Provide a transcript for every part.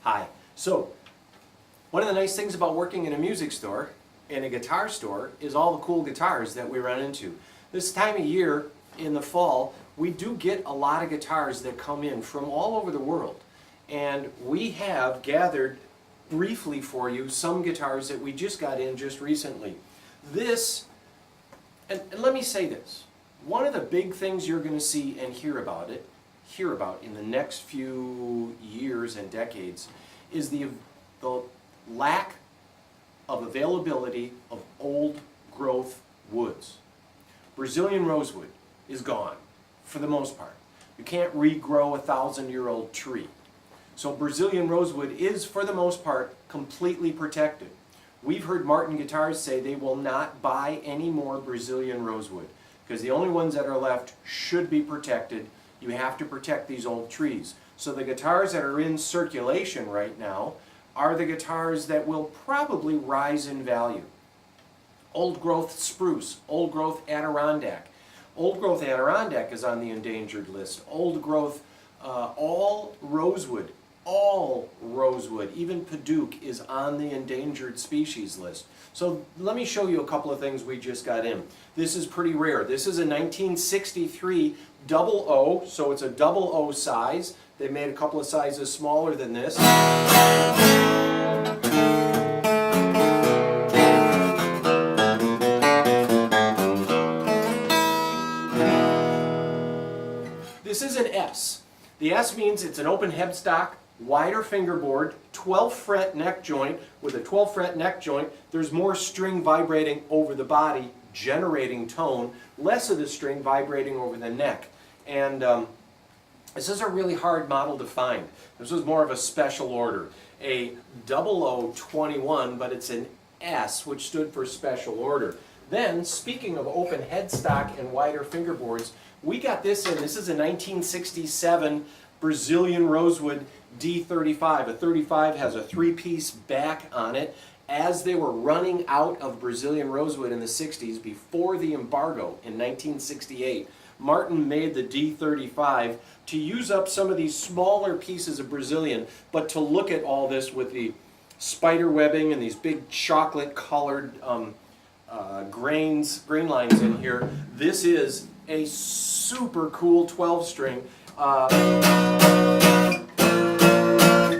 Hi. So, one of the nice things about working in a music store, in a guitar store, is all the cool guitars that we run into. This time of year, in the fall, we do get a lot of guitars that come in from all over the world. And we have gathered briefly for you some guitars that we just got in just recently. This, and let me say this, one of the big things you're going to see and hear about in the next few years and decades is the lack of availability of old growth woods. Brazilian rosewood is gone for the most part. You can't regrow a 1,000-year-old tree. So Brazilian rosewood is, for the most part, completely protected. We've heard Martin Guitars say they will not buy any more Brazilian rosewood because the only ones that are left should be protected. You have to protect these old trees. So the guitars that are in circulation right now are the guitars that will probably rise in value. Old growth spruce, old growth Adirondack. Old growth Adirondack is on the endangered list. Old growth all rosewood, even Padauk is on the endangered species list. So let me show you a couple of things we just got in. This is pretty rare. This is a 1963 double O, so it's a double O size. They made a couple of sizes smaller than this. This is an S. The S means it's an open headstock, wider fingerboard, 12 fret neck joint. With a 12 fret neck joint, there's more string vibrating over the body, generating tone, less of the string vibrating over the neck. And this is a really hard model to find. This was more of a special order. A 0021, but it's an S, which stood for special order. Then, speaking of open headstock and wider fingerboards, we got this in. This is a 1967 Brazilian rosewood D35. A 35 has a three-piece back on it. As they were running out of Brazilian rosewood in the 60s, before the embargo in 1968, Martin made the D35 to use up some of these smaller pieces of Brazilian, but to look at all this with the spider webbing and these big chocolate-colored grain lines in here. This is a super cool 12-string.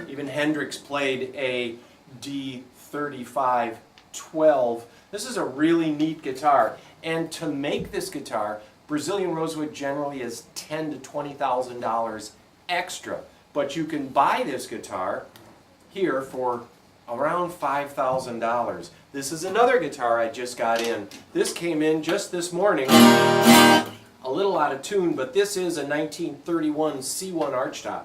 Even Hendrix played a D35 12. This is a really neat guitar. And to make this guitar, Brazilian rosewood generally is $10,000 to $20,000 extra. But you can buy this guitar here for around $5,000. This is another guitar I just got in. This came in just this morning. A little out of tune, but this is a 1931 C1 archtop.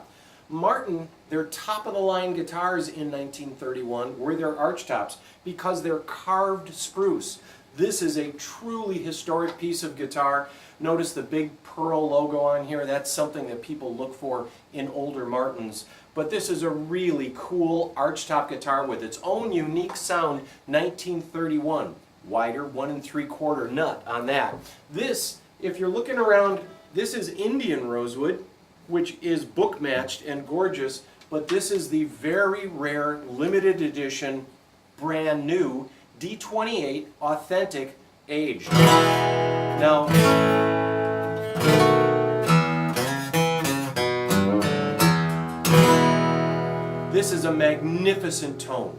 Martin, their top-of-the-line guitars in 1931 were their archtops because they're carved spruce. This is a truly historic piece of guitar. Notice the big pearl logo on here. That's something that people look for in older Martins. But this is a really cool archtop guitar with its own unique sound, 1931. Wider 1 3/4 nut on that. This, if you're looking around, this is Indian rosewood, which is book matched and gorgeous, but this is the very rare limited edition, brand new D28 authentic aged. Now, this is a magnificent tone.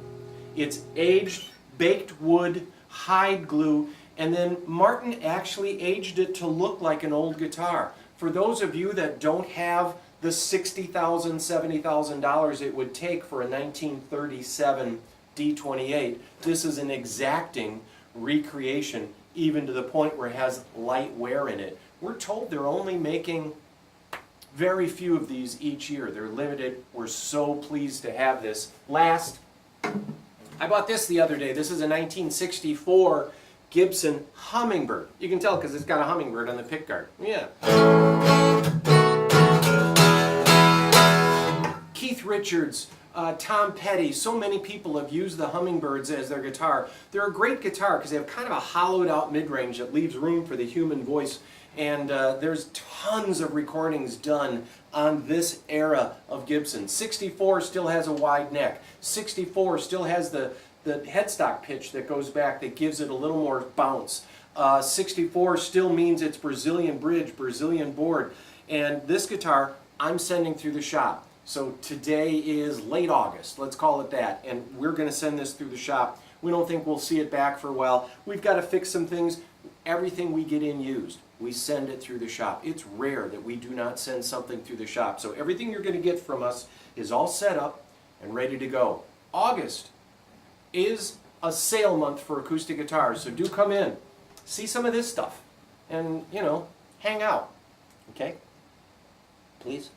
It's aged, baked wood, hide glue, and then Martin actually aged it to look like an old guitar. For those of you that don't have the $60,000, $70,000 it would take for a 1937 D28, this is an exacting recreation, even to the point where it has light wear in it. We're told they're only making very few of these each year. They're limited. We're so pleased to have this. Last, I bought this the other day. This is a 1964 Gibson Hummingbird. You can tell because it's got a hummingbird on the pickguard. Yeah. Keith Richards, Tom Petty, so many people have used the Hummingbirds as their guitar. They're a great guitar because they have kind of a hollowed out mid-range that leaves room for the human voice. And there's tons of recordings done on this era of Gibson. 64 still has a wide neck. 64 still has the headstock pitch that goes back that gives it a little more bounce. 64 still means it's Brazilian bridge, Brazilian board. And this guitar I'm sending through the shop. So today is late August, let's call it that, and we're going to send this through the shop. We don't think we'll see it back for a while. We've got to fix some things. Everything we get in used, we send it through the shop. It's rare that we do not send something through the shop. So everything you're going to get from us is all set up and ready to go. August is a sale month for acoustic guitars, so do come in, see some of this stuff, and, you know, hang out. Okay? Please?